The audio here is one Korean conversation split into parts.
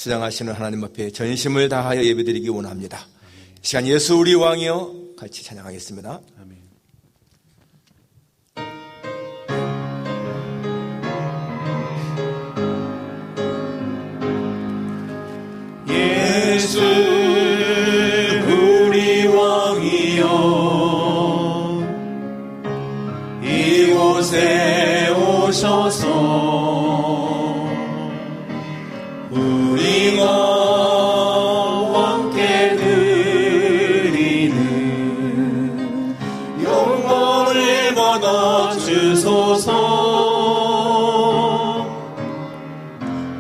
주장하시는 하나님 앞에 전심을 다하여 예배드리기 원합니다. 이 시간 예수 우리 왕이여 같이 찬양하겠습니다. 아멘. 예수 우리 왕이여 이곳에 오셔서 우리가 함께 드리는 영광을 받아 주소서.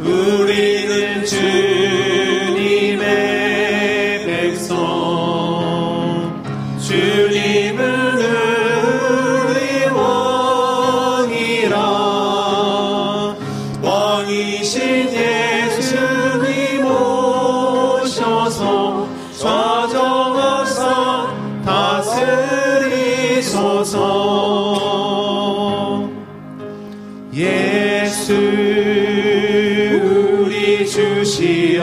우리는 주님의 백성, 주님은 우리 왕이라. 왕이신 예수님 오셔서 좌정하사 다스리소서. 예수 우리 주시여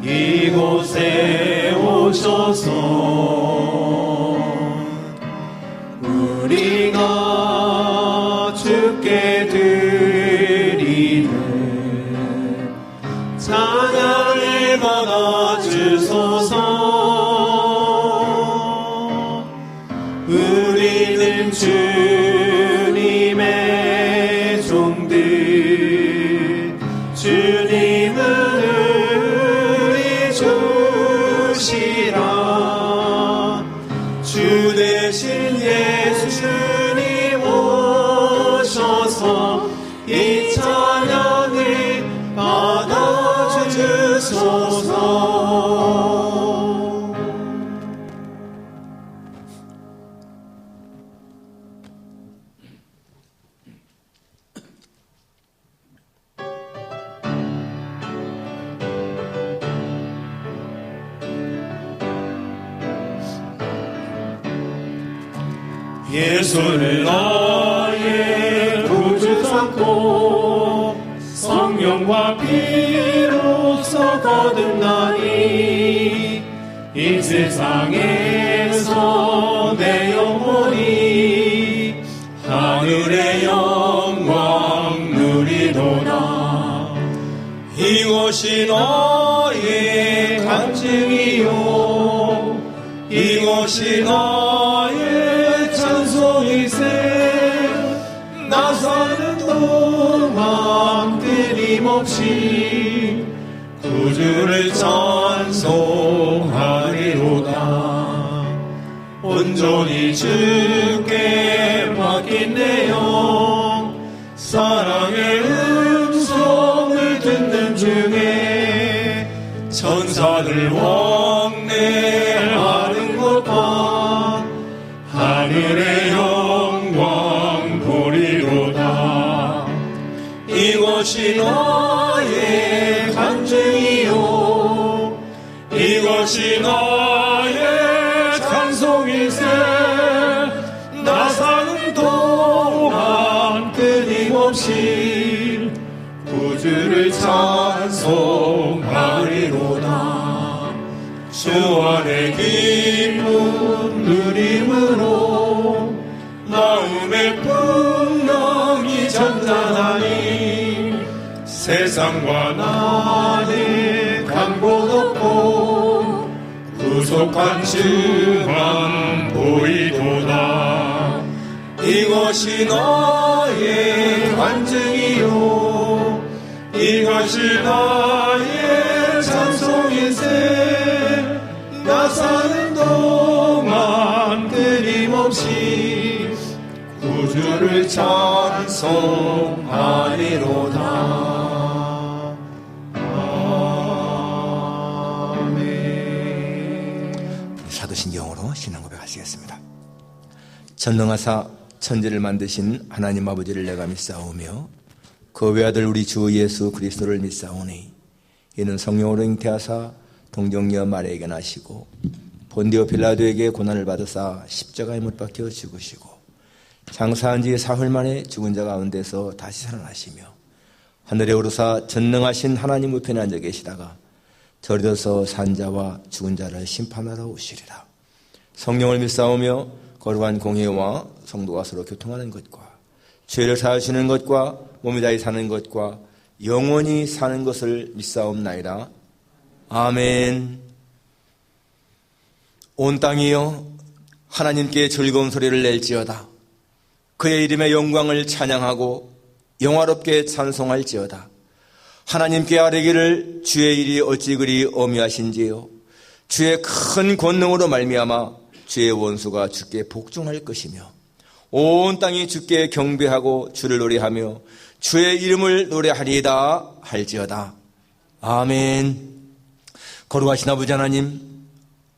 이곳에 오셔서 우리가 주께 드리는 찬양을 받아 주소서. 우리는 주님의 종들, 주님은 우리 주시라. 주 대신 예수님 오셔서 이 찬양을 받아 주소서. 예수를 나의 구주 삼고 성령과 피로써 거듭나니 이 세상에서 내 영혼이 하늘의 영광 누리도다. 이것이 나의 간증이요 이것이 나의 찬송이세. 나 사는 동안 끊임없이 구주를 찬송하리로다. 온전히 주께 맡긴 내 영 사랑의 음성을 듣는 중에 천사들 왕래하는 것과 하늘의 영광 보리로다. 이것이 나의 간증이요 이것이 나의 찬송이세. 나 사는 동안 끊임없이 구주를 찬송하리로다. 주 안에 기쁨 누림으로 마음의 풍랑이 잔잔하니 세상과 나는 간 곳 없고 구속한 주만 보이도다. 이것이 나의 간증이요 이것이 나의 찬송이세. 나 사는 동안 끊임없이 구주를 찬송하리로다. 아멘. 사도신경으로 신앙 고백하시겠습니다. 전능하사 천지를 만드신 하나님 아버지를 내가 믿사오며 그 외아들 우리 주 예수 그리스도를 믿사오니 이는 성령으로 잉태하사 동정녀 마리아에게 나시고 본디오 빌라도에게 고난을 받으사 십자가에 못 박혀 죽으시고 장사한 지 사흘 만에 죽은 자 가운데서 다시 살아나시며 하늘에 오르사 전능하신 하나님 우편에 앉아 계시다가 저리로서 산자와 죽은 자를 심판하러 오시리라. 성령을 믿사오며 거룩한 공회와 성도가 서로 교통하는 것과 죄를 사하시는 것과 몸이 다히 사는 것과 영원히 사는 것을 믿사옵나이다. 아멘. 온 땅이여 하나님께 즐거운 소리를 낼지어다. 그의 이름의 영광을 찬양하고 영화롭게 찬송할지어다. 하나님께 아뢰기를 주의 일이 어찌 그리 어미하신지요. 주의 큰 권능으로 말미암아 주의 원수가 주께 복종할 것이며 온 땅이 주께 경배하고 주를 노래하며 주의 이름을 노래하리이다 할지어다. 아멘. 거룩하신 아버지 하나님,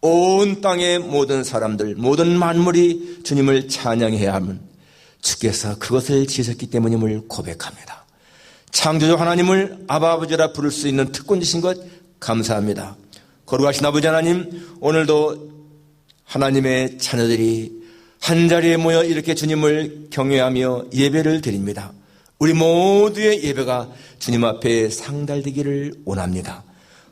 온 땅의 모든 사람들, 모든 만물이 주님을 찬양해야 하면 주께서 그것을 지으셨기 때문임을 고백합니다. 창조주 하나님을 아버지라 부를 수 있는 특권 주신 것 감사합니다. 거룩하신 아버지 하나님, 오늘도 하나님의 자녀들이 한자리에 모여 이렇게 주님을 경외하며 예배를 드립니다. 우리 모두의 예배가 주님 앞에 상달되기를 원합니다.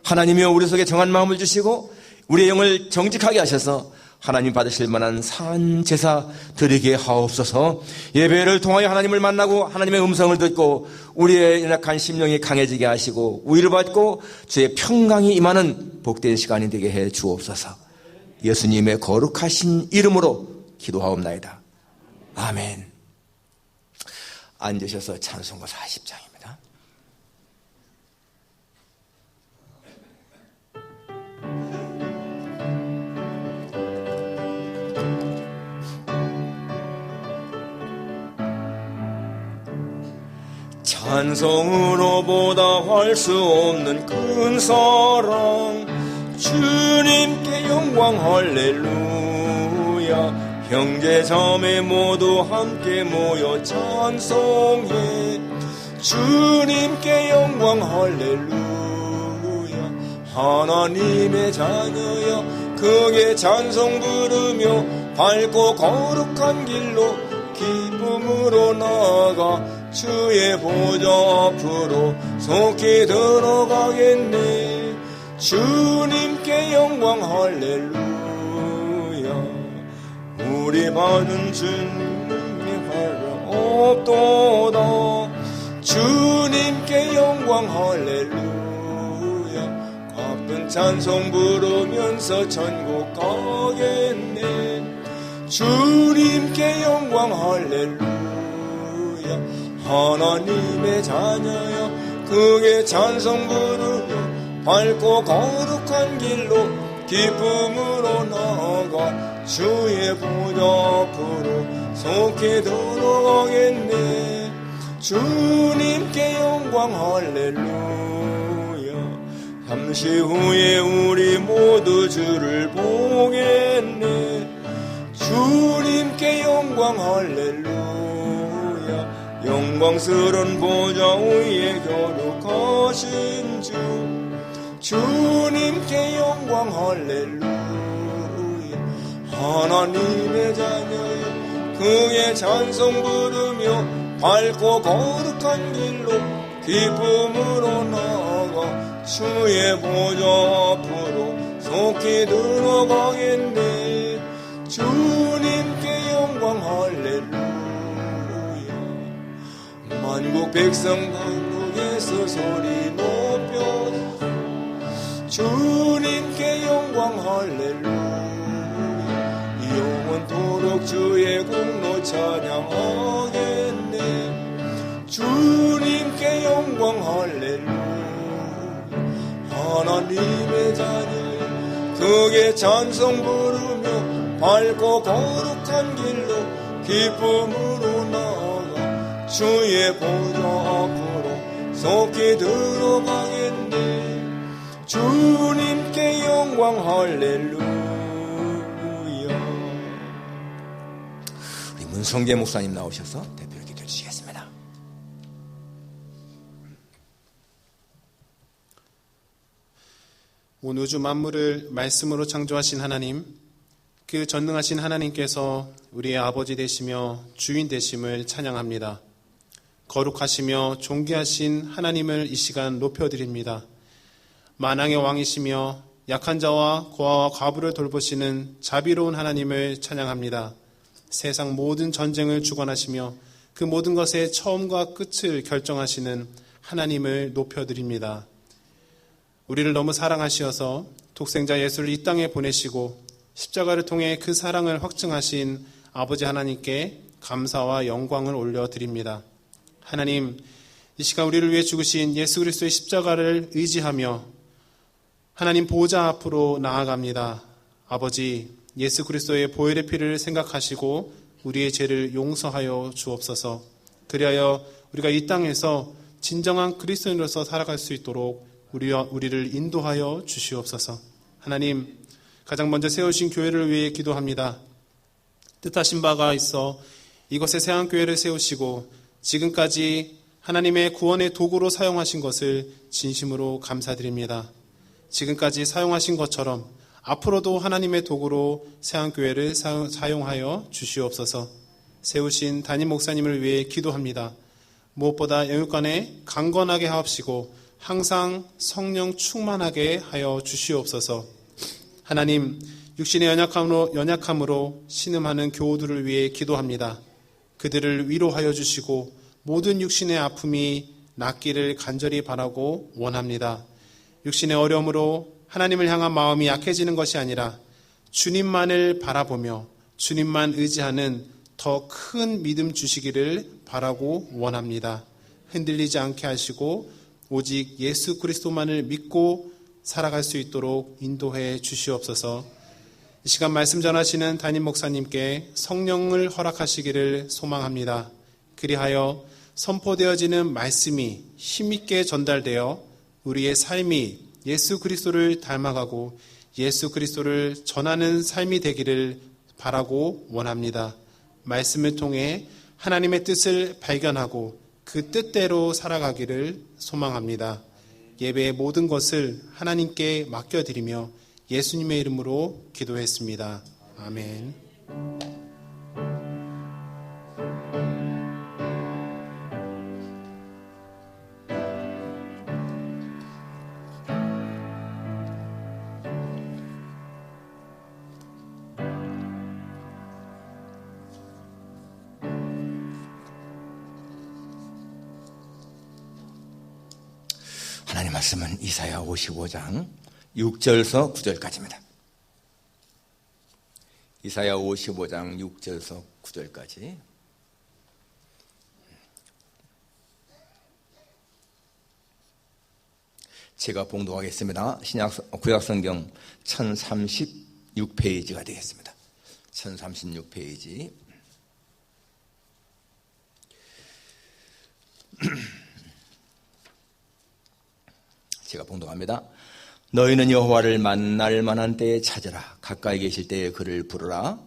하나님이여 우리 속에 정한 마음을 주시고 우리의 영을 정직하게 하셔서 하나님 받으실 만한 산 제사 드리게 하옵소서. 예배를 통하여 하나님을 만나고 하나님의 음성을 듣고 우리의 연약한 심령이 강해지게 하시고 우위를 받고 주의 평강이 임하는 복된 시간이 되게 해 주옵소서. 예수님의 거룩하신 이름으로 기도하옵나이다. 아멘. 앉으셔서 찬송가 40장입니다. 찬송으로보다 할 수 없는 큰 사랑 주님께 영광 할렐루야. 형제 자매 모두 함께 모여 찬송해 주님께 영광 할렐루야. 하나님의 자녀여 크게 찬송 부르며 밝고 거룩한 길로 기쁨으로 나아가 주의 보좌 앞으로 속히 들어가겠네. 주님께 영광 할렐루야. 우리 받은 주님의 발라 없도다. 주님께 영광 할렐루야. 가쁜 찬송 부르면서 천국 가겠네. 주님께 영광 할렐루야. 하나님의 자녀여 크게 찬송 부르며 밝고 거룩한 길로 기쁨으로 나아가 주의 보좌 앞으로 속히 들어가겠네. 주님께 영광 할렐루야. 잠시 후에 우리 모두 주를 보겠네. 주님께 영광 할렐루야. 영광스러운 보좌 위에 거룩하신 주 주님께 영광 할렐루야. 하나님의 자녀여 그의 찬송 부르며 밝고 거룩한 길로 기쁨으로 나아가 주의 보좌 앞으로 속히 들어가겠네. 주님께 영광 할렐루야. 만국 백성 만국에서 소리 높여 주님께 영광 할렐루야. 영원토록 주의 공로 찬양하겠네. 주님께 영광 할렐루야. 하나님의 자녀 크게 찬송 부르며 밝고 거룩한 길로 기쁨으로 나아가 주의 보좌 앞으로 속히 들어가겠네. 주님께 영광 할렐루야. 우리 문성재 목사님 나오셔서 대표를 기도해 주시겠습니다. 온 우주 만물을 말씀으로 창조하신 하나님, 그 전능하신 하나님께서 우리의 아버지 되시며 주인 되심을 찬양합니다. 거룩하시며 존귀하신 하나님을 이 시간 높여드립니다. 만왕의 왕이시며 약한 자와 고아와 과부를 돌보시는 자비로운 하나님을 찬양합니다. 세상 모든 전쟁을 주관하시며 그 모든 것의 처음과 끝을 결정하시는 하나님을 높여드립니다. 우리를 너무 사랑하시어서 독생자 예수를 이 땅에 보내시고 십자가를 통해 그 사랑을 확증하신 아버지 하나님께 감사와 영광을 올려드립니다. 하나님, 이 시간 우리를 위해 죽으신 예수 그리스도의 십자가를 의지하며 하나님 보좌 앞으로 나아갑니다. 아버지, 예수 그리스도의 보혈의 피를 생각하시고 우리의 죄를 용서하여 주옵소서. 그리하여 우리가 이 땅에서 진정한 그리스도인으로서 살아갈 수 있도록 우리를 인도하여 주시옵소서. 하나님, 가장 먼저 세우신 교회를 위해 기도합니다. 뜻하신 바가 있어 이곳에 새한교회를 세우시고 지금까지 하나님의 구원의 도구로 사용하신 것을 진심으로 감사드립니다. 지금까지 사용하신 것처럼 앞으로도 하나님의 도구로 새한교회를 사용하여 주시옵소서. 세우신 담임 목사님을 위해 기도합니다. 무엇보다 영육간에 강건하게 하옵시고 항상 성령 충만하게 하여 주시옵소서. 하나님, 육신의 연약함으로 신음하는 교우들을 위해 기도합니다. 그들을 위로하여 주시고 모든 육신의 아픔이 낫기를 간절히 바라고 원합니다. 육신의 어려움으로 하나님을 향한 마음이 약해지는 것이 아니라 주님만을 바라보며 주님만 의지하는 더 큰 믿음 주시기를 바라고 원합니다. 흔들리지 않게 하시고 오직 예수 그리스도만을 믿고 살아갈 수 있도록 인도해 주시옵소서. 이 시간 말씀 전하시는 담임 목사님께 성령을 허락하시기를 소망합니다. 그리하여 선포되어지는 말씀이 힘있게 전달되어 우리의 삶이 예수 그리스도를 닮아가고 예수 그리스도를 전하는 삶이 되기를 바라고 원합니다. 말씀을 통해 하나님의 뜻을 발견하고 그 뜻대로 살아가기를 소망합니다. 예배의 모든 것을 하나님께 맡겨드리며 예수님의 이름으로 기도했습니다. 아멘. 하나님 말씀은 이사야 55장 6절서 9절까지입니다. 이사야 55장 6절서 9절까지. 제가 봉독하겠습니다. 구약성경 1036페이지가 되겠습니다. 1036페이지. 제가 봉독합니다. 너희는 여호와를 만날 만한 때에 찾으라. 가까이 계실 때에 그를 부르라.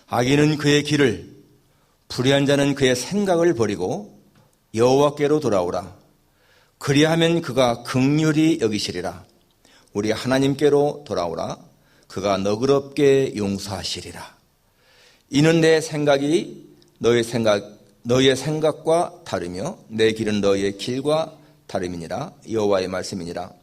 악인은 그의 길을, 불의한 자는 그의 생각을 버리고 여호와께로 돌아오라. 그리하면 그가 긍휼히 여기시리라. 우리 하나님께로 돌아오라. 그가 너그럽게 용서하시리라. 이는 내 생각이 너의 생각과 다르며 내 길은 너의 길과 다름이니라. 여호와의 말씀이니라.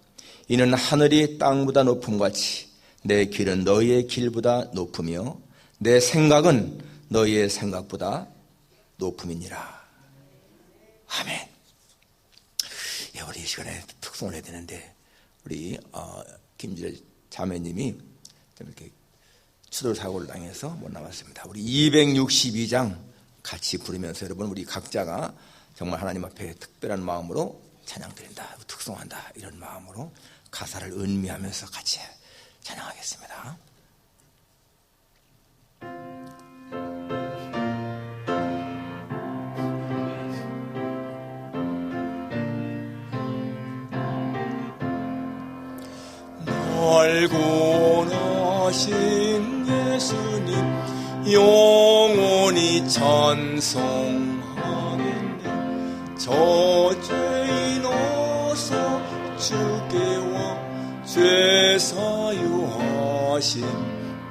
이는 하늘이 땅보다 높음같이 내 길은 너희의 길보다 높으며 내 생각은 너희의 생각보다 높음이니라. 아멘. 예, 우리 이 시간에 특송을 해야 되는데 우리 김주래 자매님이 좀 이렇게 추돌 사고를 당해서 못 나왔습니다. 우리 262장 같이 부르면서 여러분 우리 각자가 정말 하나님 앞에 특별한 마음으로 찬양드린다, 특송한다 이런 마음으로 가사를 음미하면서 같이 찬양하겠습니다. 날 구원하신 예수님 영원히 찬송하는데 저 죄인 어서 주께 와 죄 사유하심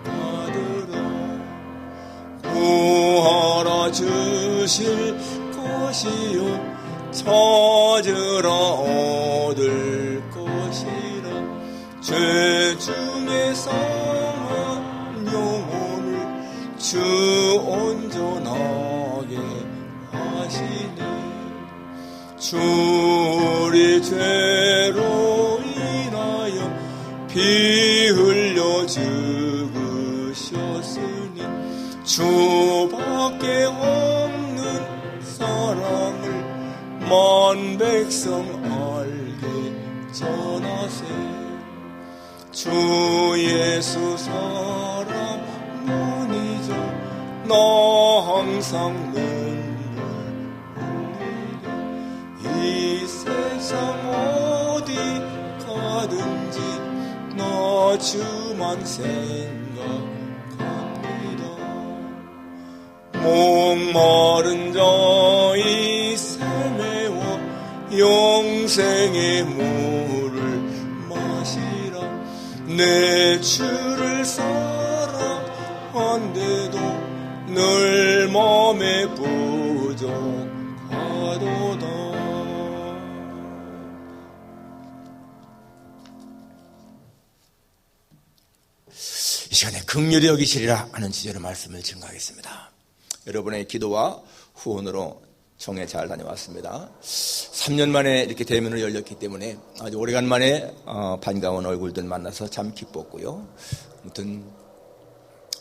받으라. 구하라 주실 것이요 찾으라 얻을 것이라. 죄 중에 상한 영혼을 주 온전하게 하시네. 주 우리 죄로 인하여 피 흘려 죽으셨으니 주밖에 없는 사랑을 만 백성 알게 전하세. 주 예수 사랑만 잊어 나 항상 눈물 흘리리. 이 세상 어디 가든지 나 주만 생각합니다. 목마른 자의 샘에와 영생의 물을 마시라. 내 주를 사랑한데도 늘 맘에 부족하도다. 이 시간에 긍휼히 여기시리라 하는 주제로 말씀을 증거하겠습니다. 여러분의 기도와 후원으로 총회 잘 다녀왔습니다. 3년 만에 이렇게 대면으로 열렸기 때문에 아주 오래간만에 반가운 얼굴들 만나서 참 기뻤고요. 아무튼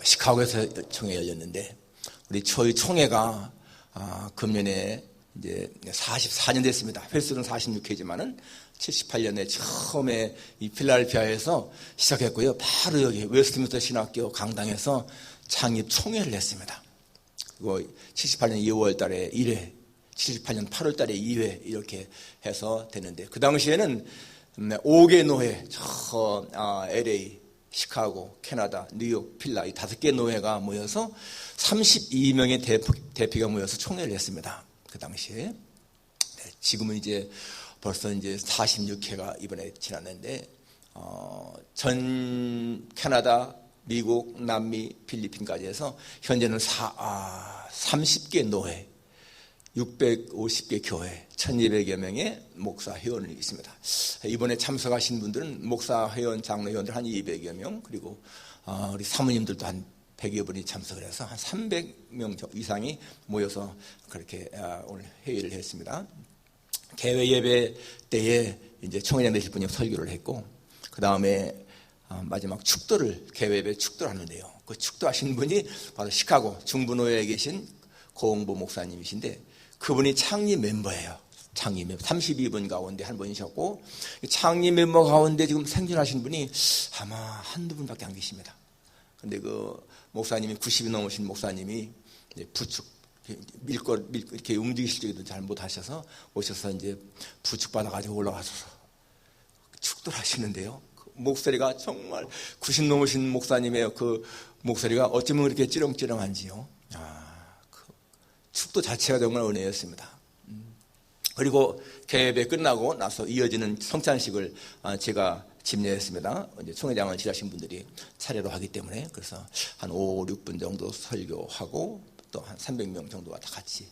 시카고에서 총회 열렸는데 우리 총회가 금년에 이제 44년 됐습니다. 횟수는 46회지만은 78년에 처음에 이 필라델피아에서 시작했고요. 바로 여기 웨스트민스터 신학교 강당에서 창립 총회를 했습니다. 그리고 78년 2월 달에 1회, 78년 8월 달에 2회 이렇게 해서 됐는데 그 당시에는 5개 노회, LA, 시카고, 캐나다, 뉴욕, 필라 이 5개 노회가 모여서 32명의 대표가 모여서 총회를 했습니다. 그 당시에. 네, 지금은 이제 벌써 이제 46회가 이번에 지났는데, 전 캐나다, 미국, 남미, 필리핀까지 해서 현재는 30개 노회, 650개 교회, 1200여 명의 목사 회원이 있습니다. 이번에 참석하신 분들은 목사 회원, 장로 회원들 한 200여 명, 그리고 우리 사모님들도 한 100여 분이 참석을 해서 한 300명 이상이 모여서 그렇게 오늘 회의를 했습니다. 개회 예배 때에 이제 총회장 되실 분이 설교를 했고, 그 다음에 마지막 축도를, 개회 예배 축도를 하는데요. 그 축도하신 분이 바로 시카고 중부노회에 계신 고홍보 목사님이신데, 그분이 창립 멤버예요. 창립 멤버. 32분 가운데 한 분이셨고, 창립 멤버 가운데 지금 생존하신 분이 아마 한두 분밖에 안 계십니다. 근데 그 목사님이 90이 넘으신 목사님이 부축, 이렇게 움직이시지도 잘 못하셔서 오셔서 이제 부축받아가지고 올라가서 축도를 하시는데요. 그 목소리가 정말 90 넘으신 목사님의 그 목소리가 어쩌면 그렇게 찌렁찌렁한지요. 그 축도 자체가 정말 은혜였습니다. 그리고 개회배 끝나고 나서 이어지는 성찬식을 제가 집례했습니다. 이제 총회장을 지하신 분들이 차례로 하기 때문에 그래서 한 5, 6분 정도 설교하고 또 한 300명 정도가 다 같이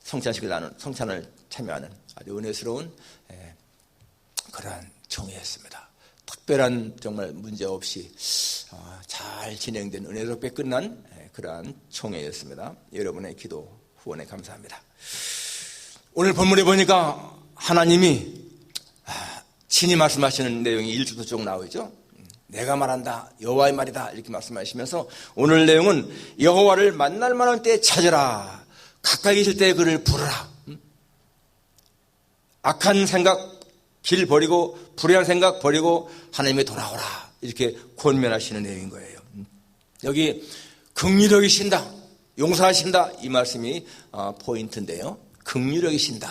성찬을 참여하는 아주 은혜스러운 그러한 총회였습니다. 특별한 정말 문제 없이 잘 진행된 은혜롭게 끝난 그러한 총회였습니다. 여러분의 기도 후원에 감사합니다. 오늘 본문에 보니까 하나님이 친히 말씀하시는 내용이 1절부터 쭉 나오죠. 내가 말한다, 여호와의 말이다 이렇게 말씀하시면서 오늘 내용은 여호와를 만날 만한 때에 찾으라, 가까이 계실 때에 그를 부르라. 악한 생각 길 버리고 불의한 생각 버리고 하나님께 돌아오라 이렇게 권면하시는 내용인 거예요. 여기 긍휼히 여기신다, 용서하신다 이 말씀이 포인트인데요. 긍휼히 여기신다,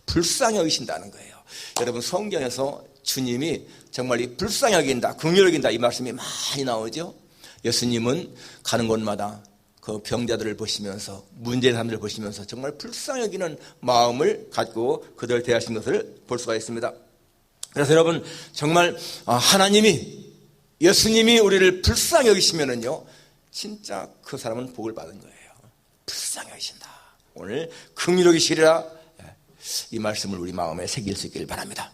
불쌍히 여기신다는 거예요. 여러분 성경에서 주님이 정말 이 불쌍히 여긴다, 긍휼히 여긴다 이 말씀이 많이 나오죠. 예수님은 가는 곳마다 그 병자들을 보시면서 문제의 사람들을 보시면서 정말 불쌍히 여기는 마음을 갖고 그들을 대하신 것을 볼 수가 있습니다. 그래서 여러분 정말 하나님이 예수님이 우리를 불쌍히 여기시면은요 진짜 그 사람은 복을 받은 거예요. 불쌍히 여기신다. 오늘 긍휼히 여기시리라. 이 말씀을 우리 마음에 새길 수 있길 바랍니다.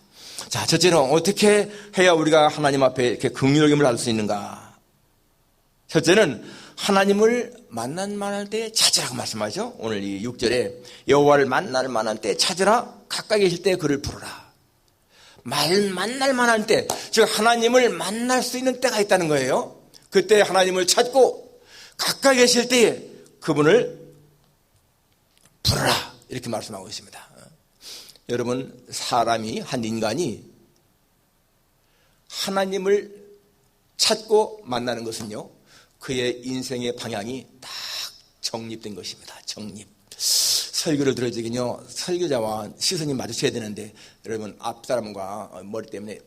자, 첫째는 어떻게 해야 우리가 하나님 앞에 이렇게 긍휼함을 할 수 있는가? 첫째는 하나님을 만날 때 찾으라고 말씀하죠. 오늘 이 6절에 여호와를 만날 만한 때 찾으라, 가까이 계실 때 그를 부르라. 만날 만한 때, 즉 하나님을 만날 수 있는 때가 있다는 거예요. 그때 하나님을 찾고 가까이 계실 때에 그분을 부르라, 이렇게 말씀하고 있습니다. 여러분, 사람이, 한 인간이 하나님을 찾고 만나는 것은요, 그의 인생의 방향이 딱 정립된 것입니다. 정립. 설교를 들을 적은요, 설교자와 시선이 마주쳐야 되는데, 여러분, 앞사람과 머리 때문에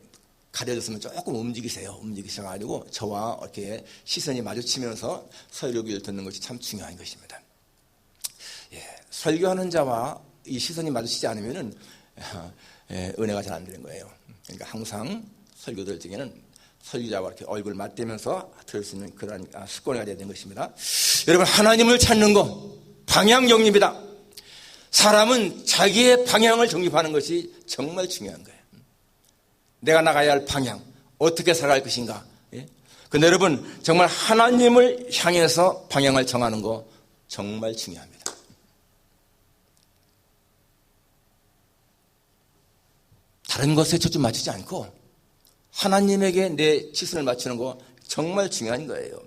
가려졌으면 조금 움직이셔가지고 저와 이렇게 시선이 마주치면서 설교를 듣는 것이 참 중요한 것입니다. 예, 설교하는 자와 이 시선이 마주치지 않으면은 은혜가 잘 안 되는 거예요. 그러니까 항상 설교 들을 적에는 설교자와 이렇게 얼굴 맞대면서 들을 수 있는 그런 습관이 되어야 되는 것입니다. 여러분, 하나님을 찾는 것, 방향 정립이다. 사람은 자기의 방향을 정립하는 것이 정말 중요한 거예요. 내가 나가야 할 방향, 어떻게 살아갈 것인가. 그런데 여러분, 정말 하나님을 향해서 방향을 정하는 거 정말 중요합니다. 다른 것에 초점 맞추지 않고 하나님에게 내 시선을 맞추는 거 정말 중요한 거예요.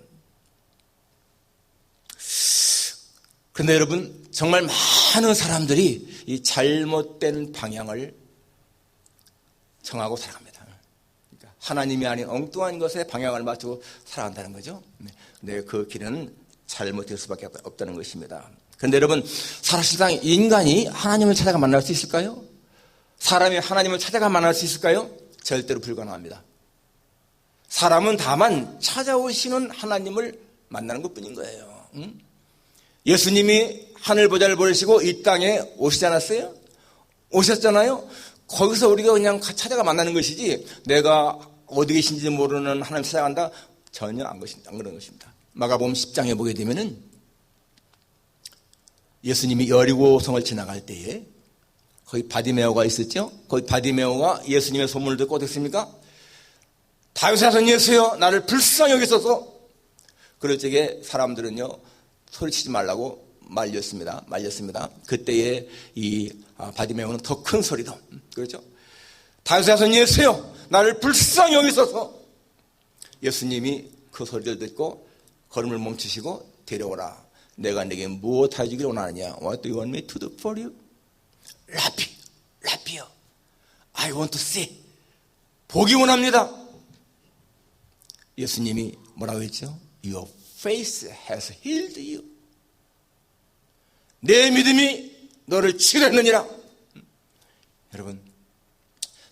그런데 여러분, 정말 많은 사람들이 이 잘못된 방향을 정하고 살아갑니다. 그러니까 하나님이 아닌 엉뚱한 것에 방향을 맞추고 살아간다는 거죠. 근데 그 길은 잘못될 수밖에 없다는 것입니다. 그런데 여러분, 사실상 인간이 하나님을 찾아가 만날 수 있을까요? 사람이 하나님을 찾아가 만날 수 있을까요? 절대로 불가능합니다. 사람은 다만 찾아오시는 하나님을 만나는 것뿐인 거예요. 예수님이 하늘보좌를 버리시고 이 땅에 오시지 않았어요? 오셨잖아요? 거기서 우리가 그냥 찾아가 만나는 것이지, 내가 어디 계신지 모르는 하나님 찾아간다? 전혀 안 그런 것입니다. 마가복음 10장에 보게 되면은 예수님이 여리고성을 지나갈 때에 거기 바디메오가 있었죠? 거기 바디메오가 예수님의 소문을 듣고 어땠습니까? 다윗의 자손 예수여, 나를 불쌍히 여기소서. 그럴 적에 사람들은요, 소리치지 말라고 말렸습니다. 그때에 이 바디메오는 더 큰 소리로, 그렇죠? 다윗의 자손 예수여, 나를 불쌍히 여기소서. 예수님이 그 소리를 듣고 걸음을 멈추시고 데려오라. 내가 내게 무엇 해주기를 원하느냐? What do you want me to do for you? 라피요. I want to see. 보기 원합니다. 예수님이 뭐라고 했죠? Your faith has healed you. 내 믿음이 너를 치료했느니라. 여러분,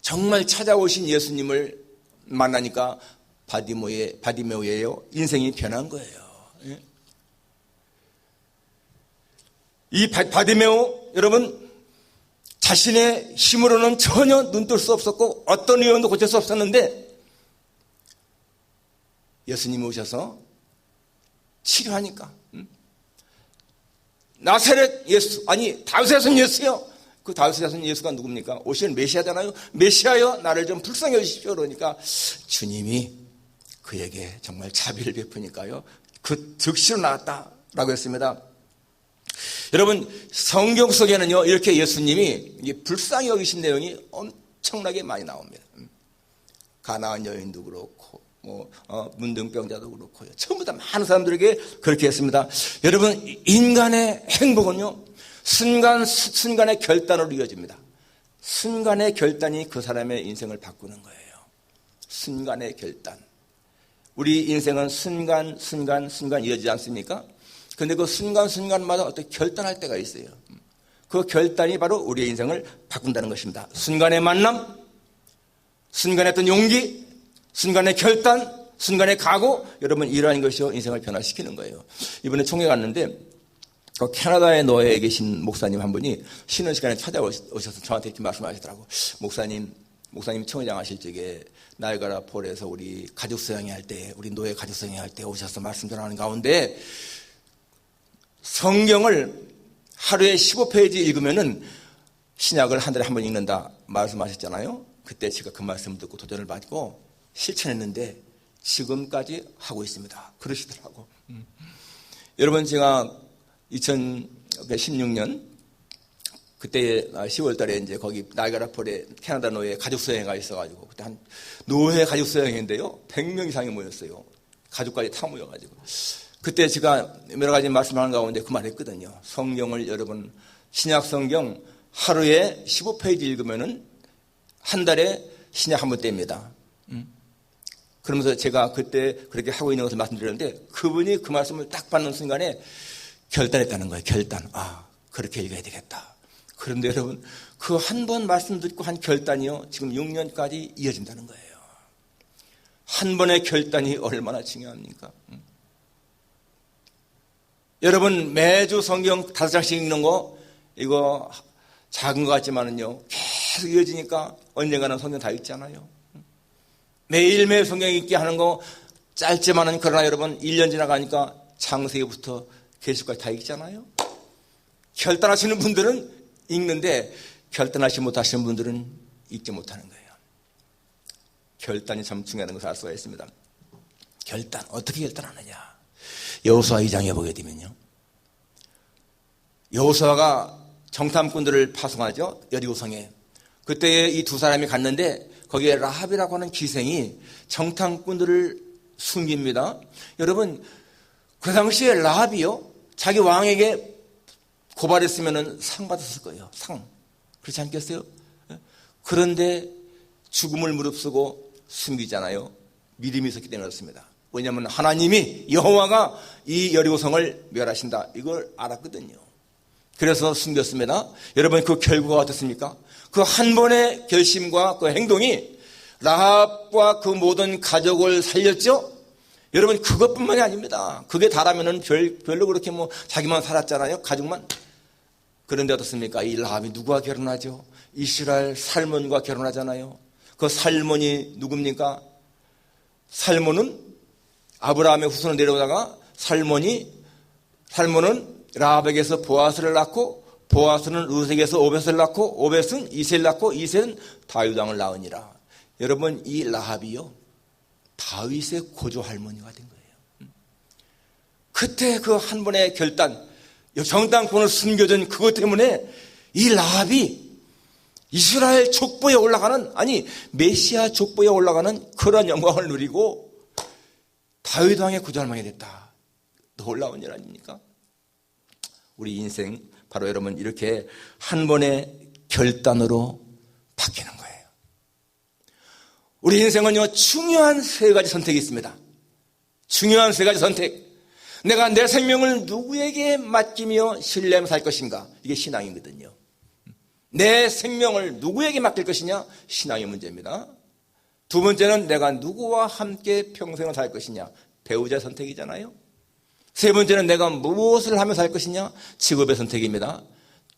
정말 찾아오신 예수님을 만나니까 바디메오예요. 인생이 변한 거예요. 이 바디메오, 여러분, 자신의 힘으로는 전혀 눈뜰 수 없었고 어떤 의원도 고칠 수 없었는데 예수님이 오셔서 치료하니까, 나사렛 예수, 아니 다윗의 자손 예수요. 그 다윗의 자손 예수가 누굽니까? 오시는 메시아잖아요. 메시아여, 나를 좀 불쌍히 여기십시오. 그러니까 주님이 그에게 정말 자비를 베푸니까요, 그 즉시로 나았다라고 했습니다. 여러분, 성경 속에는요, 이렇게 예수님이 불쌍히 여기신 내용이 엄청나게 많이 나옵니다. 가나안 여인도 그렇고, 문둥병자도 그렇고요. 전부 다 많은 사람들에게 그렇게 했습니다. 여러분, 인간의 행복은요, 순간의 결단으로 이어집니다. 순간의 결단이 그 사람의 인생을 바꾸는 거예요. 순간의 결단. 우리 인생은 순간 이어지지 않습니까? 근데 그 순간마다 어떻게 결단할 때가 있어요. 그 결단이 바로 우리의 인생을 바꾼다는 것입니다. 순간의 만남, 순간의 어떤 용기, 순간의 결단, 순간의 각오, 여러분, 이러한 것이 인생을 변화시키는 거예요. 이번에 총회 갔는데 캐나다에 노예에 계신 목사님 한 분이 쉬는 시간에 찾아오셔서 저한테 이렇게 말씀하시더라고. 목사님 총회장 하실 적에 나이가라 폴에서 우리 가족 수양회 할 때, 우리 노예 가족 수양회 할 때 오셔서 말씀 전하는 가운데 성경을 하루에 15페이지 읽으면은 신약을 한 달에 한 번 읽는다 말씀하셨잖아요. 그때 제가 그 말씀을 듣고 도전을 받고 실천했는데 지금까지 하고 있습니다. 그러시더라고. 여러분, 제가 2016년 그때 10월 달에 이제 거기 나이아가라 폴에 캐나다 노예 가족 수영회가 있어가지고 그때 한 노예 가족 수영회인데요, 100명 이상이 모였어요. 가족까지 다 모여가지고 그때 제가 여러 가지 말씀하는 가운데 그 말 했거든요. 성경을 여러분, 신약 성경 하루에 15페이지 읽으면은 한 달에 신약 한 번 뗍니다. 그러면서 제가 그때 그렇게 하고 있는 것을 말씀드렸는데 그분이 그 말씀을 딱 받는 순간에 결단했다는 거예요. 결단. 아, 그렇게 읽어야 되겠다. 그런데 여러분, 그 한 번 말씀 듣고 한 결단이요, 지금 6년까지 이어진다는 거예요. 한 번의 결단이 얼마나 중요합니까? 여러분, 매주 성경 5장씩 읽는 거, 이거 작은 것 같지만은요, 계속 이어지니까 언젠가는 성경 다 읽잖아요. 매일매일 성경 읽기 하는 거 짧지만은, 그러나 여러분 1년 지나가니까 창세기부터 계시까지 다 읽잖아요. 결단하시는 분들은 읽는데 결단하지 못하시는 분들은 읽지 못하는 거예요. 결단이 참 중요한 것을 알 수가 있습니다. 결단, 어떻게 결단하느냐. 여호수아 2장에 보게 되면요, 여호수아가 정탐꾼들을 파송하죠. 여리고성에. 그때 이 두 사람이 갔는데 거기에 라합이라고 하는 기생이 정탐꾼들을 숨깁니다. 여러분, 그 당시에 라합이요, 자기 왕에게 고발했으면 상 받았을 거예요. 상. 그렇지 않겠어요? 그런데 죽음을 무릅쓰고 숨기잖아요. 믿음이 있었기 때문에 그렇습니다. 왜냐하면 하나님이, 여호와가 이 여리고성을 멸하신다, 이걸 알았거든요. 그래서 숨겼습니다. 여러분, 그 결과가 어떻습니까? 그 한 번의 결심과 그 행동이 라합과 그 모든 가족을 살렸죠. 여러분, 그것뿐만이 아닙니다. 그게 다라면은 별로 그렇게 뭐 자기만 살았잖아요, 가족만. 그런데 어떻습니까? 이 라합이 누구와 결혼하죠? 이스라엘 살몬과 결혼하잖아요. 그 살몬이 누굽니까? 살몬은 아브라함의 후손으로 내려오다가 살몬은 라합에게서 보아스를 낳고, 보아스는 룻에게서 오벳을 낳고, 오벳은 이세를 낳고, 이세는 다윗 왕을 낳으니라. 여러분, 이 라합이요, 다윗의 고조 할머니가 된 거예요. 그때 그 한 번의 결단, 정탐꾼을 숨겨준 그것 때문에 이 라합이 이스라엘 족보에 올라가는, 아니 메시아 족보에 올라가는 그런 영광을 누리고 다윗 왕의 고조 할머니가 됐다. 놀라운 일 아닙니까? 우리 인생 바로 여러분 이렇게 한 번의 결단으로 바뀌는 거예요. 우리 인생은요, 중요한 세 가지 선택이 있습니다. 중요한 세 가지 선택. 내가 내 생명을 누구에게 맡기며 신뢰하며 살 것인가, 이게 신앙이거든요. 내 생명을 누구에게 맡길 것이냐, 신앙의 문제입니다. 두 번째는 내가 누구와 함께 평생을 살 것이냐, 배우자 선택이잖아요. 세 번째는 내가 무엇을 하며 살 것이냐, 직업의 선택입니다.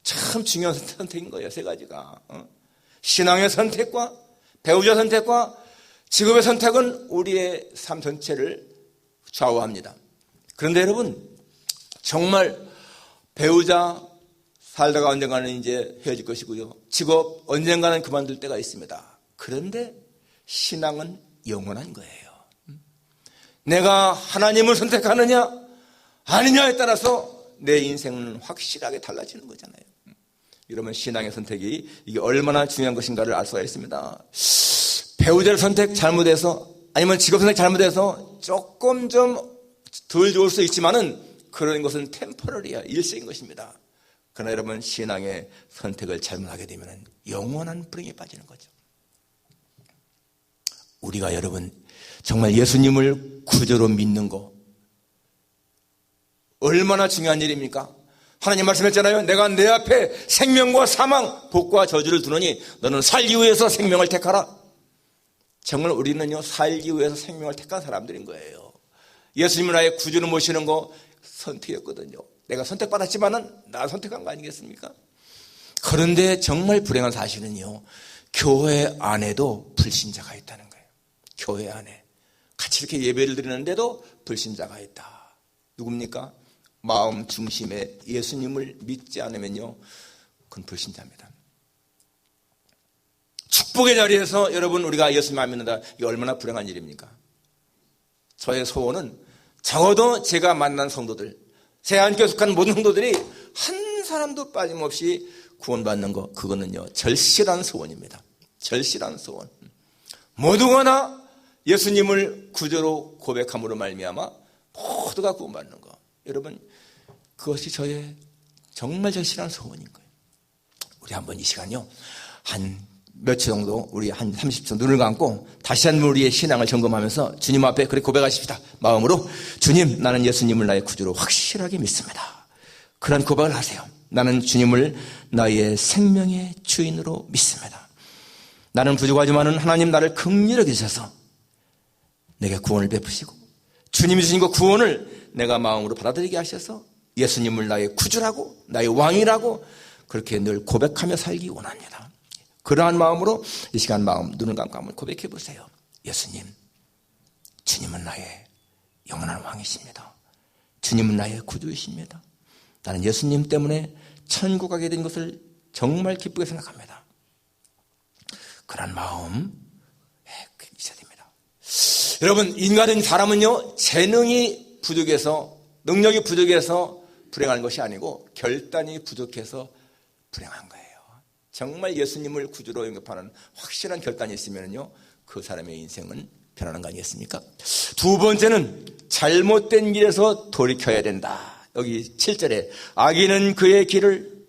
참 중요한 선택인 거예요, 세 가지가. 신앙의 선택과 배우자 선택과 직업의 선택은 우리의 삶 전체를 좌우합니다. 그런데 여러분, 정말 배우자 살다가 언젠가는 이제 헤어질 것이고요, 직업 언젠가는 그만둘 때가 있습니다. 그런데 신앙은 영원한 거예요. 내가 하나님을 선택하느냐 아니냐에 따라서 내 인생은 확실하게 달라지는 거잖아요. 여러분, 신앙의 선택이 이게 얼마나 중요한 것인가를 알 수가 있습니다. 배우자를 선택 잘못해서, 아니면 직업 선택 잘못해서 조금 좀 덜 좋을 수 있지만은 그런 것은 템퍼러리야, 일시인 것입니다. 그러나 여러분, 신앙의 선택을 잘못하게 되면 영원한 불행에 빠지는 거죠. 우리가 여러분 정말 예수님을 구주로 믿는 거 얼마나 중요한 일입니까? 하나님 말씀했잖아요. 내가 내 앞에 생명과 사망, 복과 저주를 두노니 너는 살기 위해서 생명을 택하라. 정말 우리는요, 살기 위해서 생명을 택한 사람들인 거예요. 예수님을 나의 구주로 모시는 거 선택이었거든요. 내가 선택받았지만은 나 선택한 거 아니겠습니까? 그런데 정말 불행한 사실은요, 교회 안에도 불신자가 있다는 거예요. 교회 안에 같이 이렇게 예배를 드리는데도 불신자가 있다. 누굽니까? 마음 중심에 예수님을 믿지 않으면요, 그건 불신자입니다. 축복의 자리에서 여러분 우리가 예수님 안 믿는다. 이게 얼마나 불행한 일입니까? 저의 소원은 적어도 제가 만난 성도들, 제 안교에 속한 모든 성도들이 한 사람도 빠짐없이 구원받는 거, 그거는요 절실한 소원입니다. 절실한 소원. 모두가 다 예수님을 구주로 고백함으로 말미암아 모두가 구원받는 거. 여러분 그것이 저의 정말 절실한 소원인 거예요. 우리 한번 이 시간요 한 며칠 정도 우리 한 30초 눈을 감고 다시 한번 우리의 신앙을 점검하면서 주님 앞에 그렇게 고백하십시다. 마음으로 주님, 나는 예수님을 나의 구주로 확실하게 믿습니다. 그런 고백을 하세요. 나는 주님을 나의 생명의 주인으로 믿습니다. 나는 부족하지만 하나님 나를 긍휼하게 주셔서 내게 구원을 베푸시고 주님이 주신 그 구원을 내가 마음으로 받아들이게 하셔서 예수님을 나의 구주라고 나의 왕이라고 그렇게 늘 고백하며 살기 원합니다. 그러한 마음으로 이 시간 마음 눈을 감고 한번 고백해 보세요. 예수님, 주님은 나의 영원한 왕이십니다. 주님은 나의 구주이십니다. 나는 예수님 때문에 천국 가게 된 것을 정말 기쁘게 생각합니다. 그런 마음 있어야 됩니다. 여러분, 인간은 사람은요 재능이 부족해서 능력이 부족해서 불행한 것이 아니고 결단이 부족해서 불행한 거예요. 정말 예수님을 구주로 영접하는 확실한 결단이 있으면요 그 사람의 인생은 변하는 거 아니겠습니까? 두 번째는 잘못된 길에서 돌이켜야 된다. 여기 7절에 악인은 그의 길을,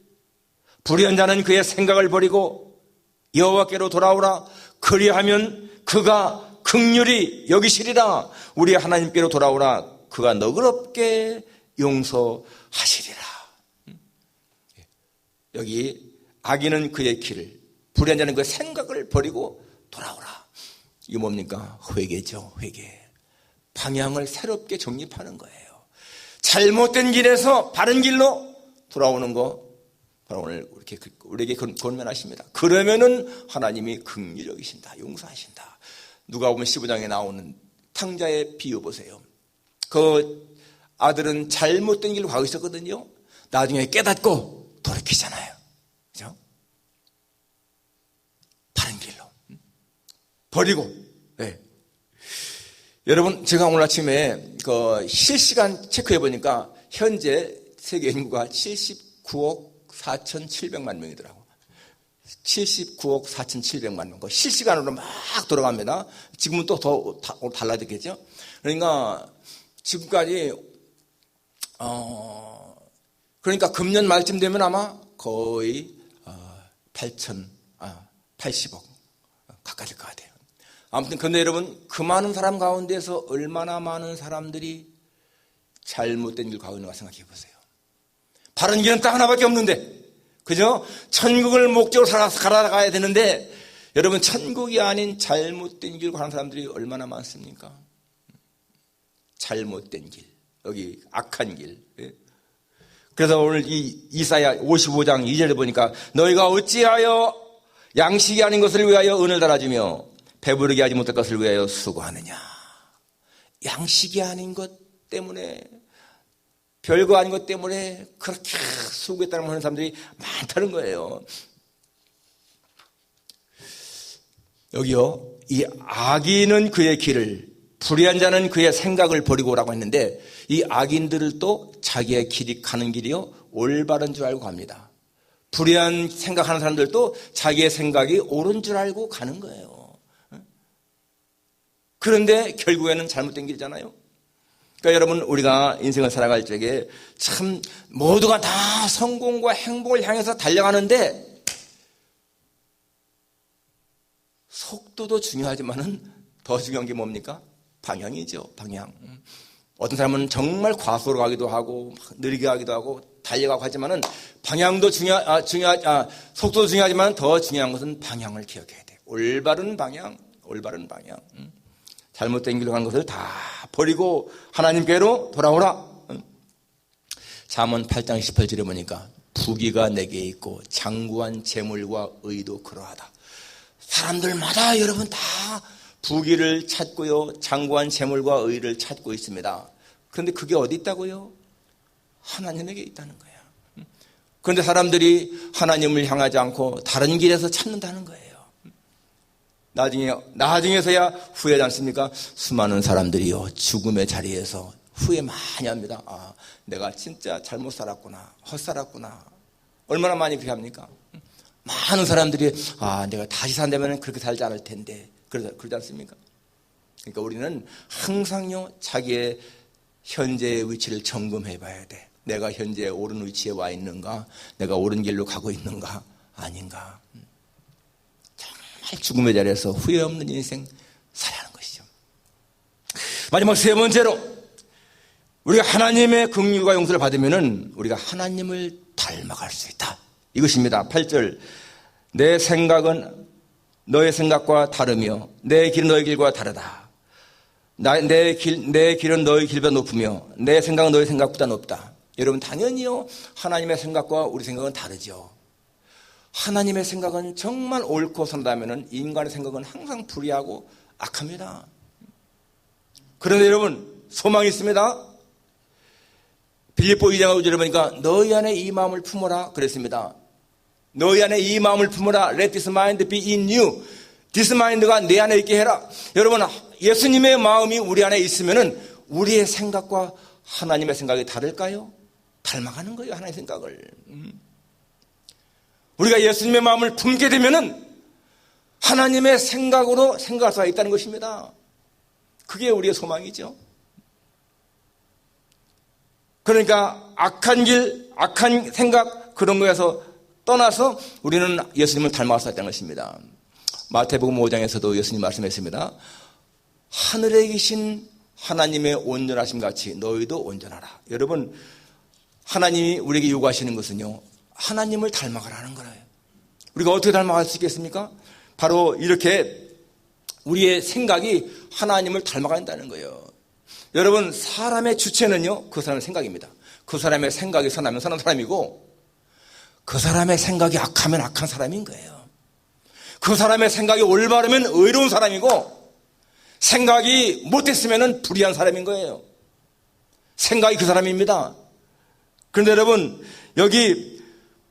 불의한 자는 그의 생각을 버리고 여호와께로 돌아오라. 그리하면 그가 긍휼히 여기시리라. 우리 하나님께로 돌아오라. 그가 너그럽게 용서하시리라. 여기 악인은 그의 길을, 불의한 자는 그의 생각을 버리고 돌아오라. 이게 뭡니까? 회개죠. 회개. 방향을 새롭게 정립하는 거예요. 잘못된 길에서 바른 길로 돌아오는 거 바로 오늘 이렇게 우리에게 권면하십니다. 그러면은 하나님이 긍휼히 여기신다, 용서하신다. 누가복음 15장에 나오는 탕자의 비유 보세요. 그 아들은 잘못된 길로 가고 있었거든요. 나중에 깨닫고 돌이키잖아요. 그죠? 바른 길로 버리고. 네. 여러분, 제가 오늘 아침에 그 실시간 체크해 보니까 현재 세계 인구가 79억 4,700만 명이더라고. 79억 4,700만 명. 실시간으로 막 돌아갑니다. 지금은 또 더 달라졌겠죠. 그러니까 지금까지 그러니까 금년 말쯤 되면 아마 거의 80억 가까이 될 것 같아요. 아무튼 근데 여러분, 그 많은 사람 가운데서 얼마나 많은 사람들이 잘못된 길 가고 있는가 생각해 보세요. 바른 길은 딱 하나밖에 없는데, 그죠? 천국을 목적으로 살아가야 되는데, 여러분, 천국이 아닌 잘못된 길 가는 사람들이 얼마나 많습니까? 잘못된 길, 여기 악한 길. 그래서 오늘 이 이사야 55장 2절에 보니까 너희가 어찌하여 양식이 아닌 것을 위하여 은을 달아주며 배부르게 하지 못할 것을 위하여 수고하느냐. 양식이 아닌 것 때문에, 별거 아닌 것 때문에 그렇게 수고했다는 하는 사람들이 많다는 거예요. 여기요, 이 악인은 그의 길을, 불의한 자는 그의 생각을 버리고라고 했는데, 이 악인들을 또 자기의 길이 가는 길이요 올바른 줄 알고 갑니다. 불의한 생각하는 사람들도 자기의 생각이 옳은 줄 알고 가는 거예요. 그런데 결국에는 잘못된 길이잖아요. 그러니까 여러분, 우리가 인생을 살아갈 적에 참 모두가 다 성공과 행복을 향해서 달려가는데 속도도 중요하지만은 더 중요한 게 뭡니까? 방향이죠. 방향. 어떤 사람은 정말 과속으로 가기도 하고 느리게 가기도 하고 달려가고 하지만은 방향도 속도도 중요하지만 더 중요한 것은 방향을 기억해야 돼. 올바른 방향, 올바른 방향. 잘못된 길로 간 것을 다 버리고 하나님께로 돌아오라. 잠언 8장 18절에 보니까 부귀가 내게 있고 장구한 재물과 의도 그러하다. 사람들마다 여러분 다 부귀를 찾고요, 장구한 재물과 의를 찾고 있습니다. 그런데 그게 어디 있다고요? 하나님에게 있다는 거예요. 그런데 사람들이 하나님을 향하지 않고 다른 길에서 찾는다는 거예요. 나중에서야 후회하지 않습니까? 수많은 사람들이요, 죽음의 자리에서 후회 많이 합니다. 아, 내가 진짜 잘못 살았구나, 헛살았구나. 얼마나 많이 그렇게 합니까? 많은 사람들이 아, 내가 다시 산다면 그렇게 살지 않을 텐데, 그러지 않습니까? 그러니까 우리는 항상요, 자기의 현재의 위치를 점검해 봐야 돼. 내가 현재 옳은 위치에 와 있는가, 내가 옳은 길로 가고 있는가, 아닌가. 정말 죽음의 자리에서 후회 없는 인생 살아야 하는 것이죠. 마지막 세 번째로, 우리가 하나님의 긍휼과 용서를 받으면은 우리가 하나님을 닮아갈 수 있다. 이것입니다. 8절. 내 생각은 너의 생각과 다르며 내 길은 너의 길과 다르다. 내 길은 너의 길보다 높으며 내 생각은 너의 생각보다 높다. 여러분, 당연히요, 하나님의 생각과 우리 생각은 다르죠. 하나님의 생각은 정말 옳고 선하다면 인간의 생각은 항상 불의하고 악합니다. 그런데 여러분, 소망이 있습니다. 빌립보 2장 5절에 보니까 너희 안에 이 마음을 품어라 그랬습니다. 너희 안에 이 마음을 품어라. Let this mind be in you. This mind가 내 안에 있게 해라. 여러분, 예수님의 마음이 우리 안에 있으면은 우리의 생각과 하나님의 생각이 다를까요? 닮아가는 거예요, 하나님의 생각을. 우리가 예수님의 마음을 품게 되면은 하나님의 생각으로 생각할 수가 있다는 것입니다. 그게 우리의 소망이죠. 그러니까 악한 길, 악한 생각, 그런 거에서 떠나서 우리는 예수님을 닮아갈 수 있다는 것입니다. 마태복음 5장에서도 예수님 말씀했습니다. 하늘에 계신 하나님의 온전하심 같이 너희도 온전하라. 여러분, 하나님이 우리에게 요구하시는 것은요, 하나님을 닮아가라는 거예요. 우리가 어떻게 닮아갈 수 있겠습니까? 바로 이렇게 우리의 생각이 하나님을 닮아간다는 거예요. 여러분, 사람의 주체는요, 그 사람의 생각입니다. 그 사람의 생각이 선하면 선한 사람이고, 그 사람의 생각이 악하면 악한 사람인 거예요. 그 사람의 생각이 올바르면 의로운 사람이고, 생각이 못됐으면 불의한 사람인 거예요. 생각이 그 사람입니다. 그런데 여러분, 여기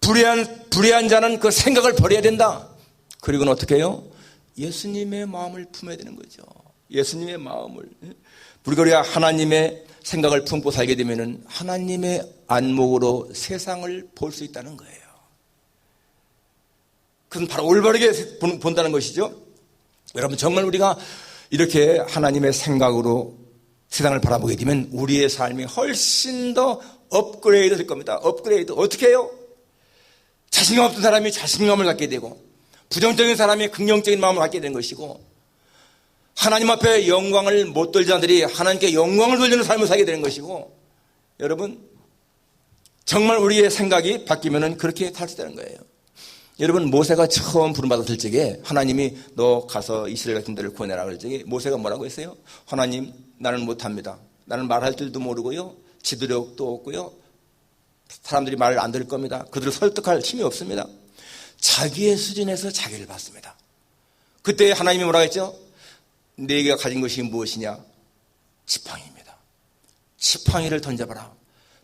불의한 자는 그 생각을 버려야 된다. 그리고는 어떻게 해요? 예수님의 마음을 품어야 되는 거죠. 예수님의 마음을. 우리가 하나님의 생각을 품고 살게 되면 하나님의 안목으로 세상을 볼 수 있다는 거예요. 그건 바로 올바르게 본다는 것이죠. 여러분, 정말 우리가 이렇게 하나님의 생각으로 세상을 바라보게 되면 우리의 삶이 훨씬 더 업그레이드 될 겁니다. 업그레이드. 어떻게 해요? 자신감 없던 사람이 자신감을 갖게 되고, 부정적인 사람이 긍정적인 마음을 갖게 되는 것이고, 하나님 앞에 영광을 못 돌리는 자들이 하나님께 영광을 돌리는 삶을 살게 되는 것이고, 여러분, 정말 우리의 생각이 바뀌면 그렇게 살 수 있다는 거예요. 여러분, 모세가 처음 부름받았을 적에 하나님이 너 가서 이스라엘 같은 데를 구원해라 그럴 적에 모세가 뭐라고 했어요? 하나님, 나는 못합니다. 나는 말할 줄도 모르고요, 지도력도 없고요, 사람들이 말을 안 들을 겁니다. 그들을 설득할 힘이 없습니다. 자기의 수준에서 자기를 봤습니다. 그때 하나님이 뭐라고 했죠? 네가 가진 것이 무엇이냐? 지팡이입니다. 지팡이를 던져봐라.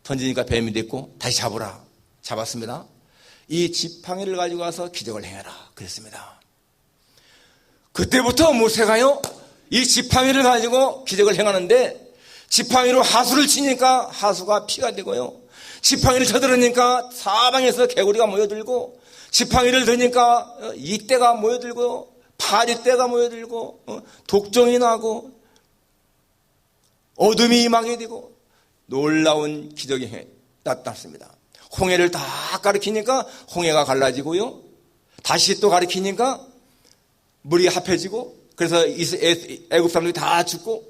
던지니까 뱀이 됐고 다시 잡으라. 잡았습니다. 이 지팡이를 가지고 와서 기적을 행해라 그랬습니다. 그때부터 모세가요, 이 지팡이를 가지고 기적을 행하는데, 지팡이로 하수를 치니까 하수가 피가 되고요, 지팡이를 쳐들으니까 사방에서 개구리가 모여들고, 지팡이를 드니까 이떼가 모여들고요, 파리떼가 모여들고, 독종이 나고 어둠이 임하게 되고 놀라운 기적이 나타났습니다. 홍해를 다 가리키니까 홍해가 갈라지고요, 다시 또 가리키니까 물이 합해지고, 그래서 애굽 사람들이 다 죽고,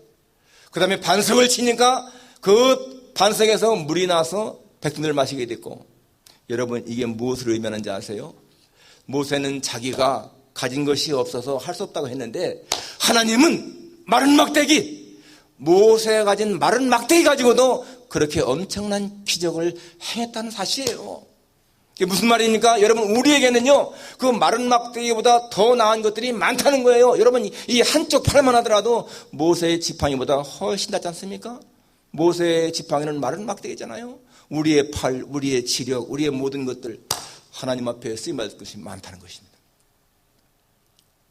그 다음에 반석을 치니까 그 반석에서 물이 나서 백성들을 마시게 됐고, 여러분, 이게 무엇을 의미하는지 아세요? 모세는 자기가 가진 것이 없어서 할 수 없다고 했는데, 하나님은 마른 막대기, 모세가 가진 마른 막대기 가지고도 그렇게 엄청난 기적을 행했다는 사실이에요. 이게 무슨 말입니까? 여러분, 우리에게는요, 그 마른 막대기보다 더 나은 것들이 많다는 거예요. 여러분, 이 한쪽 팔만 하더라도 모세의 지팡이보다 훨씬 낫지 않습니까? 모세의 지팡이는 마른 막대기잖아요. 우리의 팔, 우리의 지력, 우리의 모든 것들 하나님 앞에 쓰임받을 것이 많다는 것입니다.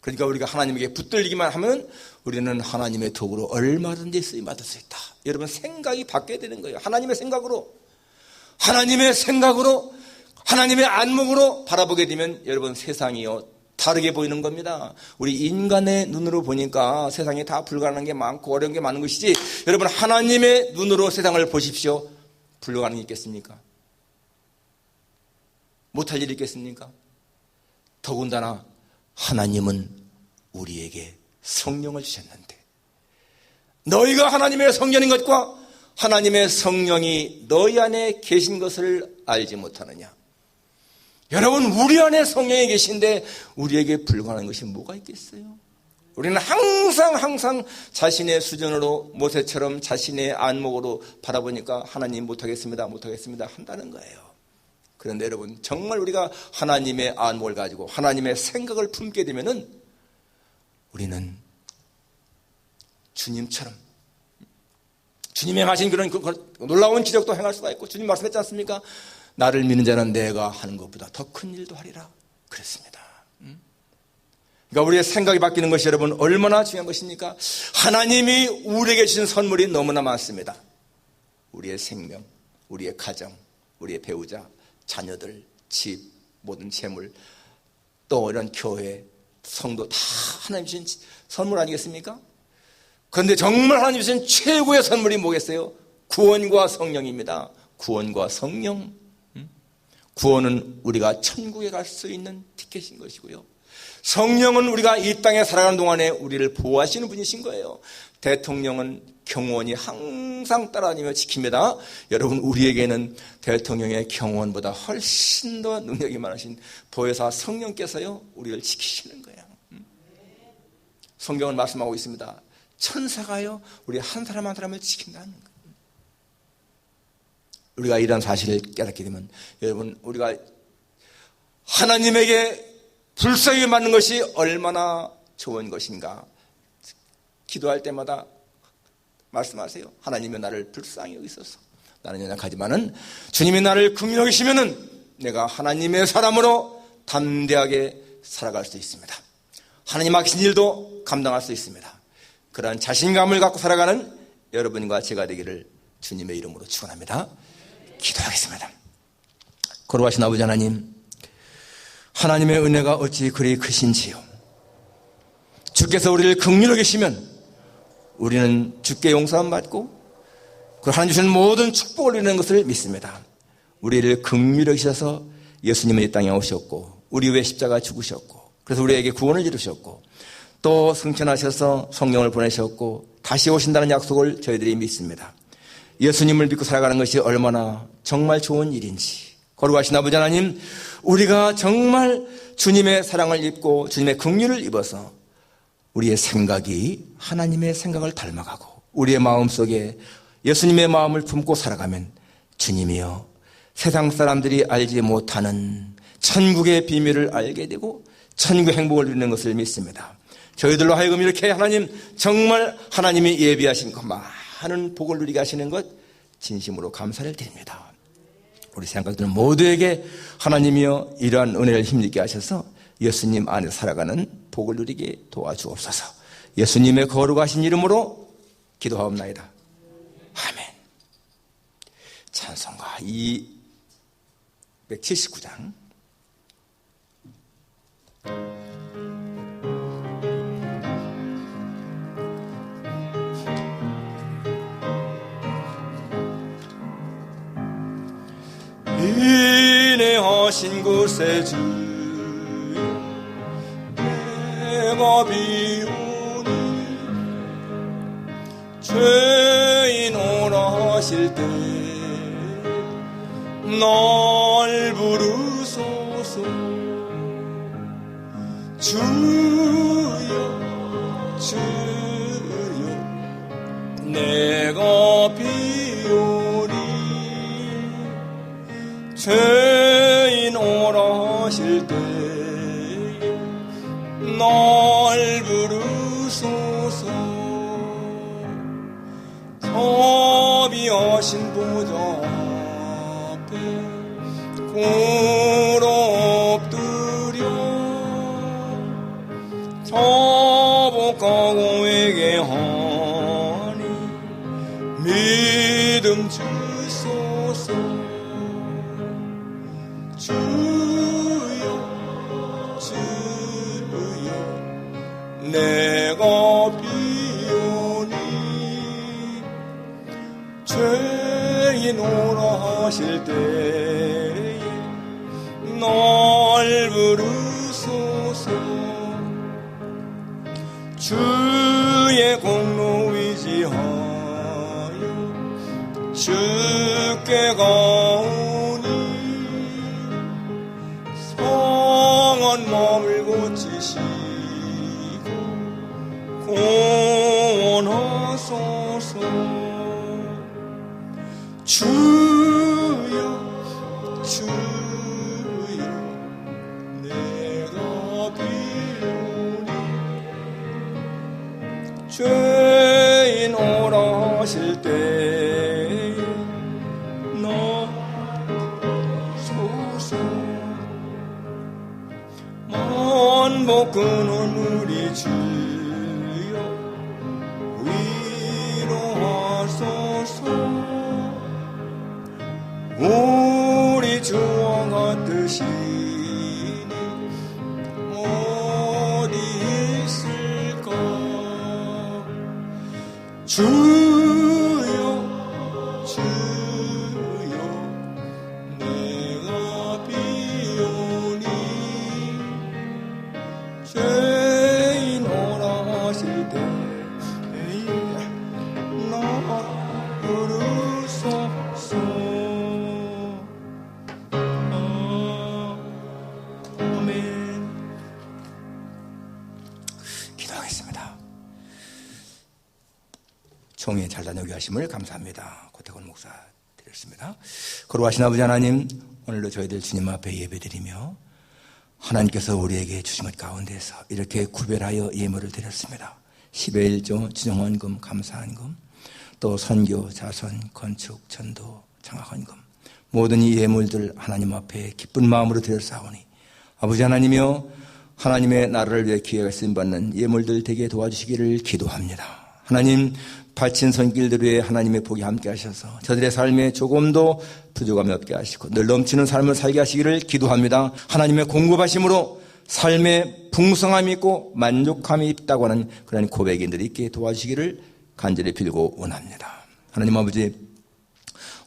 그러니까 우리가 하나님에게 붙들리기만 하면 우리는 하나님의 도구로 얼마든지 쓰임받을 수 있다. 여러분, 생각이 바뀌어야 되는 거예요. 하나님의 생각으로, 하나님의 안목으로 바라보게 되면 여러분, 세상이요 다르게 보이는 겁니다. 우리 인간의 눈으로 보니까 세상에 다 불가능한 게 많고 어려운 게 많은 것이지, 여러분 하나님의 눈으로 세상을 보십시오. 불가능한 게 있겠습니까? 못할 일이 있겠습니까? 더군다나 하나님은 우리에게 성령을 주셨는데, 너희가 하나님의 성령인 것과 하나님의 성령이 너희 안에 계신 것을 알지 못하느냐? 여러분, 우리 안에 성령이 계신데 우리에게 불가능한 것이 뭐가 있겠어요? 우리는 항상 자신의 수준으로, 모세처럼 자신의 안목으로 바라보니까 하나님 못하겠습니다 한다는 거예요. 그런데 여러분, 정말 우리가 하나님의 안목을 가지고 하나님의 생각을 품게 되면은 우리는 주님처럼, 주님이 행하신 그런 놀라운 기적도 행할 수가 있고, 주님 말씀했지 않습니까? 나를 믿는 자는 내가 하는 것보다 더 큰 일도 하리라 그랬습니다. 그러니까 우리의 생각이 바뀌는 것이 여러분 얼마나 중요한 것입니까? 하나님이 우리에게 주신 선물이 너무나 많습니다. 우리의 생명, 우리의 가정, 우리의 배우자, 자녀들, 집, 모든 재물, 또 이런 교회, 성도 다 하나님 주신 선물 아니겠습니까? 그런데 정말 하나님 주신 최고의 선물이 뭐겠어요? 구원과 성령입니다. 구원과 성령. 구원은 우리가 천국에 갈 수 있는 티켓인 것이고요, 성령은 우리가 이 땅에 살아가는 동안에 우리를 보호하시는 분이신 거예요. 대통령은 경호원이 항상 따라다니며 지킵니다. 여러분, 우리에게는 대통령의 경호원보다 훨씬 더 능력이 많으신 보혜사 성령께서요 우리를 지키시는 거예요. 성경은 말씀하고 있습니다. 천사가요 우리 한 사람 한 사람을 지킨다는 거예요. 우리가 이런 사실을 깨닫게 되면 여러분, 우리가 하나님에게 불쌍히 맞는 것이 얼마나 좋은 것인가. 기도할 때마다 말씀하세요. 하나님이 나를 불쌍히 여기소서. 나는 연약하지만은 주님이 나를 긍휼히 여기시면은 내가 하나님의 사람으로 담대하게 살아갈 수 있습니다. 하나님 맡기신 일도 감당할 수 있습니다. 그러한 자신감을 갖고 살아가는 여러분과 제가 되기를 주님의 이름으로 축원합니다. 기도하겠습니다. 거룩하신 아버지 하나님, 하나님의 은혜가 어찌 그리 크신지요. 주께서 우리를 긍휼히 여기시면 우리는 주께 용서함 받고 하나님 주시는 모든 축복을 누리는 것을 믿습니다. 우리를 긍휼히 여기셔서 예수님은 이 땅에 오셨고 우리 위해 십자가 죽으셨고, 그래서 우리에게 구원을 이루셨고, 또 승천하셔서 성령을 보내셨고 다시 오신다는 약속을 저희들이 믿습니다. 예수님을 믿고 살아가는 것이 얼마나 정말 좋은 일인지, 거룩하신 아버지 하나님, 우리가 정말 주님의 사랑을 입고 주님의 긍휼을 입어서 우리의 생각이 하나님의 생각을 닮아가고 우리의 마음속에 예수님의 마음을 품고 살아가면 주님이여 세상 사람들이 알지 못하는 천국의 비밀을 알게 되고 천국의 행복을 누리는 것을 믿습니다. 저희들로 하여금 이렇게 하나님, 정말 하나님이 예비하신 그 많은 복을 누리게 하시는 것 진심으로 감사를 드립니다. 우리 생각들 모두에게 하나님이여 이러한 은혜를 힘있게 하셔서 예수님 안에 살아가는 복을 누리게 도와주옵소서. 예수님의 거룩하신 이름으로 기도하옵나이다. 아멘. 찬송가 279장. 인내하신 구세주 내가 비오니 죄인 오라 하실 때 날 부르소서. 주여 주여 내가 비오니 죄인 오라 하실 때 날 부르소서. 자비하신 보좌 앞에 꿇어 엎드려 거복하고에게 하니 믿음 주소서. 주여 주여 내가 비오니 죄인 오라 하실 때에 날 부르소서. 주의 공로 의지하여 주께 가오니 성한 마음을 고치시고 구원하소서. 주여 주여 내가 비오니 죄인 오라 하실 때에 나소서. 만복 끊은 우리 주여 위로하소서. 우리 주와 같으시니 어디 있을까. 주여 주여 내가 비오니 죄인 오라 하실 때에 나 부르소서. 아멘. 기도하겠습니다. 총회 잘 다녀오게 하심을 감사합니다. 고태곤 목사 드렸습니다. 거룩하신 아버지 하나님, 오늘도 저희들 주님 앞에 예배드리며 하나님께서 우리에게 주신 것 가운데서 이렇게 구별하여 예물을 드렸습니다. 10의 1조, 주정헌금, 감사헌금, 또 선교, 자선, 건축, 전도, 장학헌금, 모든 이 예물들 하나님 앞에 기쁜 마음으로 드렸사오니 아버지 하나님이여, 하나님의 나라를 위해 기회가 쓰임받는 예물들 되게 도와주시기를 기도합니다. 하나님, 바친 손길들에 하나님의 복이 함께 하셔서 저들의 삶에 조금도 부족함이 없게 하시고 늘 넘치는 삶을 살게 하시기를 기도합니다. 하나님의 공급하심으로 삶에 풍성함이 있고 만족함이 있다고 하는 그런 고백인들이 있게 도와주시기를 간절히 빌고 원합니다. 하나님 아버지,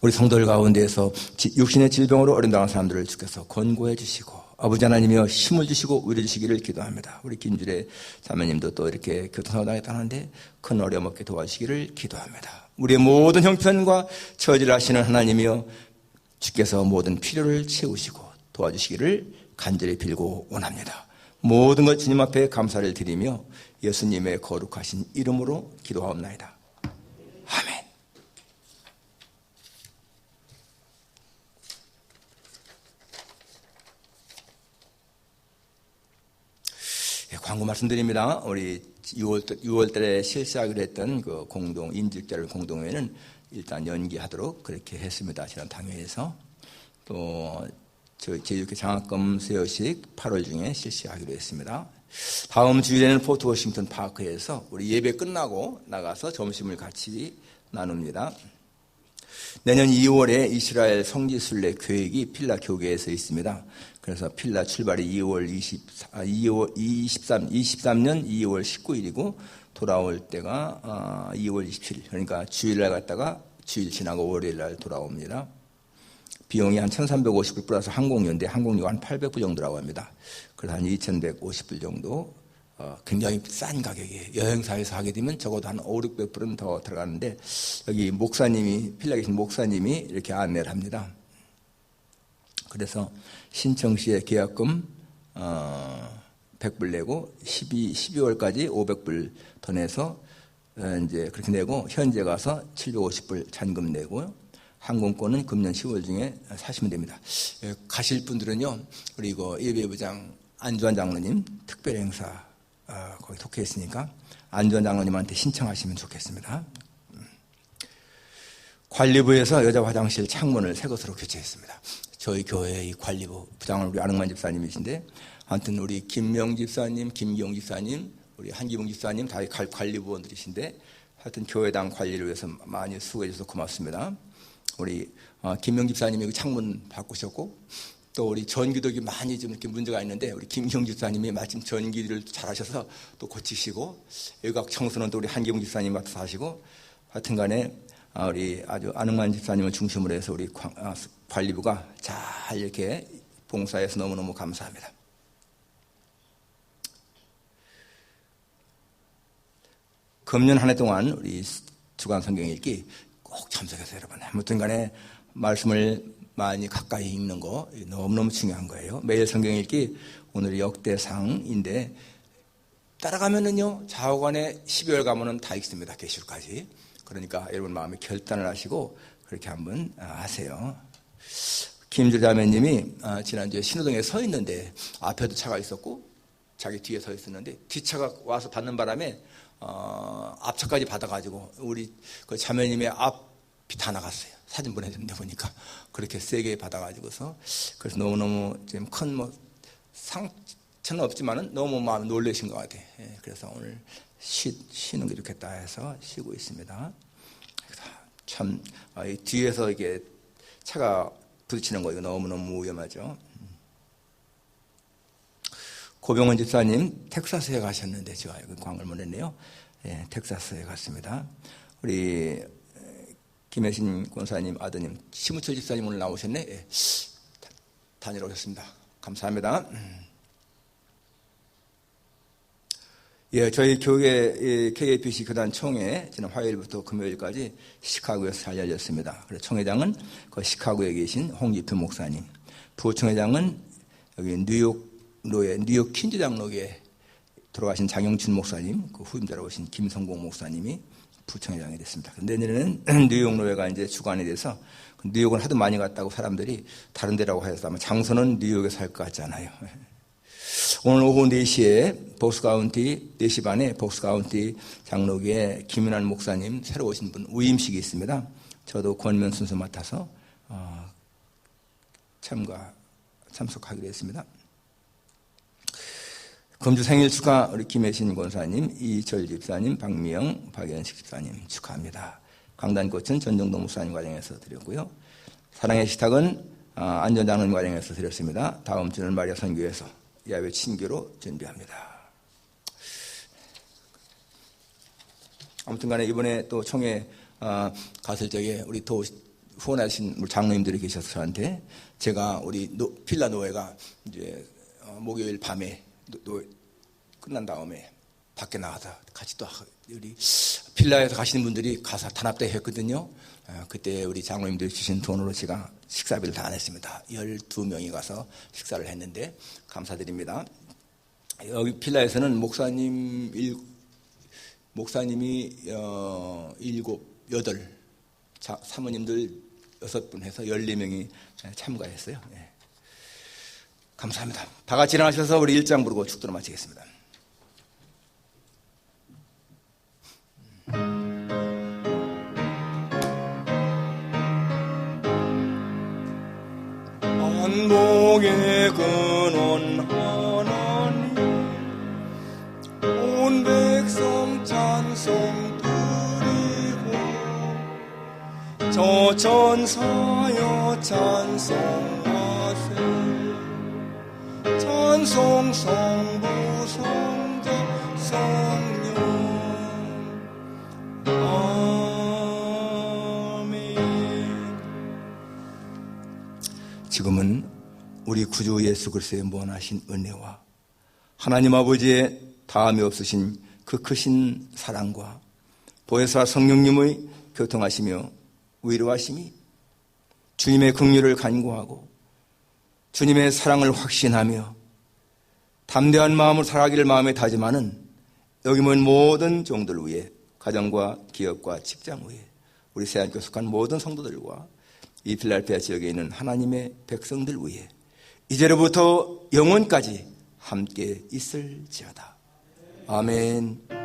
우리 성도들 가운데에서 육신의 질병으로 어린당한 사람들을 주께서 권고해 주시고 아버지 하나님이여 힘을 주시고 위로 주시기를 기도합니다. 우리 김주래 자매님도 또 이렇게 교통사고 당했다는데 큰 어려움 없게 도와주시기를 기도합니다. 우리의 모든 형편과 처지를 아시는 하나님이여 주께서 모든 필요를 채우시고 도와주시기를 간절히 빌고 원합니다. 모든 것 주님 앞에 감사를 드리며 예수님의 거룩하신 이름으로 기도하옵나이다. 아멘. 광고 말씀드립니다. 우리 6월달에 실시하기로 했던 그 공동 인직자를 공동회는 일단 연기하도록 그렇게 했습니다. 지난 당회에서 또 제6회 장학금 수여식 8월 중에 실시하기로 했습니다. 다음 주일에는 포트 워싱턴 파크에서 우리 예배 끝나고 나가서 점심을 같이 나눕니다. 내년 2월에 이스라엘 성지순례 계획이 필라 교계에서 있습니다. 그래서 필라 출발이 23년 2월 19일이고 돌아올 때가 2월 27일. 그러니까 주일날 갔다가 주일 지나고 월요일날 돌아옵니다. 비용이 한 1,350불 플러스 항공료인데 항공료가 한 800불 정도라고 합니다. 그래서 한 2,150불 정도 굉장히 싼 가격이에요. 여행사에서 하게 되면 적어도 한 500~600불은 더 들어가는데 여기 목사님이 필라에 계신 목사님이 이렇게 안내를 합니다. 그래서 신청 시에 계약금 100불 내고 12월까지 500불 더 내서 이제 그렇게 내고 현재 가서 750불 잔금 내고요. 항공권은 금년 10월 중에 사시면 됩니다. 가실 분들은요, 우리 이거 예배부장 안주환 장로님 특별 행사 거기 속해 있으니까 안주환 장로님한테 신청하시면 좋겠습니다. 관리부에서 여자 화장실 창문을 새 것으로 교체했습니다. 저희 교회의 관리부 부장은 우리 아능만 집사님이신데, 아무튼 우리 김명 집사님, 김기용 집사님, 우리 한기봉 집사님 다 관리부원들이신데 하여튼 교회당 관리를 위해서 많이 수고해 주셔서 고맙습니다. 우리 김명 집사님이 창문 바꾸셨고 또 우리 전기도기 많이 좀 이렇게 문제가 있는데 우리 김형 집사님이 마침 전기를 잘하셔서 또 고치시고 외곽 청소는 또 우리 한기봉 집사님 맡아서 하시고 하여튼간에 우리 아주 안흥만 집사님을 중심으로 해서 우리 관리부가 잘 이렇게 봉사해서 너무너무 감사합니다. 금년 한 해 동안 우리 주간 성경 읽기 꼭 참석해서 여러분 아무튼 간에 말씀을 많이 가까이 읽는 거 너무너무 중요한 거예요. 매일 성경 읽기 오늘이 역대상인데 따라가면은요 좌우간에 12월 가면은 다 읽습니다. 계시록까지. 그러니까 여러분 마음에 결단을 하시고 그렇게 한번 하세요. 김주 자매님이 지난주에 신호등에 서 있는데 앞에도 차가 있었고 자기 뒤에 서 있었는데 뒷차가 와서 받는 바람에 앞차까지 받아가지고 우리 그 자매님의 앞이 다 나갔어요. 사진 보내줬는데 보니까 그렇게 세게 받아가지고서 그래서 너무너무 지금 큰 뭐 상처는 없지만은 너무 마음이 놀라신 것 같아요. 예, 그래서 오늘 쉬는 게 좋겠다 해서 쉬고 있습니다. 참 뒤에서 이게 차가 부딪히는 거 이거 너무너무 위험하죠. 고병원 집사님 텍사스에 가셨는데 제가 여기 광을 보냈네요. 예, 텍사스에 갔습니다. 우리 김혜신 권사님 아드님 심우철 집사님 오늘 나오셨네. 예, 다녀오셨습니다. 감사합니다. 예, 저희 교회 KAPC 교단 총회 지난 화요일부터 금요일까지 시카고에서 잘 열렸습니다. 그래서 총회장은 그 시카고에 계신 홍지표 목사님, 부총회장은 여기 뉴욕 퀸즈 장로교에 돌아가신 장영춘 목사님, 그 후임자로 오신 김성공 목사님이 부총회장이 됐습니다. 내년에는 뉴욕 노예가 이제 주관이 돼서 뉴욕은 하도 많이 갔다고 사람들이 다른 데라고 해서 아마 장소는 뉴욕에서 할 것 같지 않아요. 오늘 오후 4시에 복스카운티 4시 반에 복스카운티 장로교에 김윤환 목사님 새로 오신 분 우임식이 있습니다. 저도 권면 순서 맡아서 참석하기로 했습니다. 금주 생일 축하 우리 김혜신 권사님, 이철 집사님, 박미영, 박연식 집사님 축하합니다. 강단꽃은 전정동 목사님 과정에서 드렸고요. 사랑의 식탁은 안전장로님 과정에서 드렸습니다. 다음 주는 마리아 선교에서 야외 친교로 준비합니다. 아무튼 간에 이번에 또 총회 갔을 적에 우리 또 후원하신 우리 장로님들이 계셔서 저한테 제가 우리 필라 노예가 이제 목요일 밤에 끝난 다음에 밖에 나가서 같이 또 우리 필라에서 가시는 분들이 가서 단합대 했거든요. 그때 우리 장로님들이 주신 돈으로 제가 식사비를 다 안 했습니다. 12명이 가서 식사를 했는데 감사드립니다. 여기 필라에서는 목사님이 7, 8 사모님들 6분 해서 14명이 참가했어요. 네. 감사합니다. 다 같이 일어나셔서 우리 1장 부르고 축도를 마치겠습니다. 안목의 근원 하나님 온 백성 찬송 드리고 저 천사여 찬송하세 찬송 성부 성자 성령 아멘. 지금은 우리 구주 예수 그리스도의 무한하신 은혜와 하나님 아버지의 다함이 없으신 그 크신 사랑과 보혜사 성령님의 교통하시며 위로하심이 주님의 긍휼을 간구하고 주님의 사랑을 확신하며 담대한 마음으로 살아가기를 마음에 다짐하는 여기 모인 모든 종들 위해 가정과 기업과 직장 위에 우리 새안교회 속한 모든 성도들과 이 필라델피아 지역에 있는 하나님의 백성들 위해 이제로부터 영원까지 함께 있을지어다. 아멘.